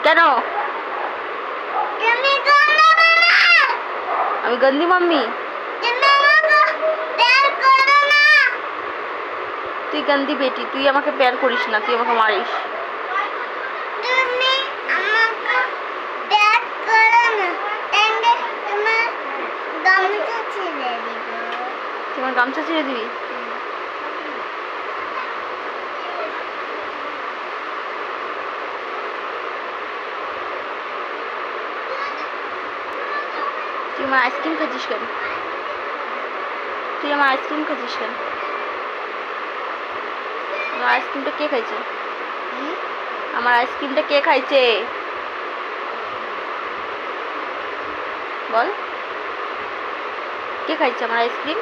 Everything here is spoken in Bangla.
কেন? আমি গন্দি মাম্মি? তুই গন্দি বেটি, তুই আমাকে প্যার করিস না, তুই আমাকে মারিস। তোমার গামছা ছেড়ে দিবি? তুই আমার আইসক্রিম খাচ্ছিস কেন? তুই আমার আইসক্রিম খাচ্ছিস কেন? আমার আইসক্রিমটা কে খাইছে? আমার আইসক্রিমটা কে খাইছে বল? কে খাইছে আমার আইসক্রিম?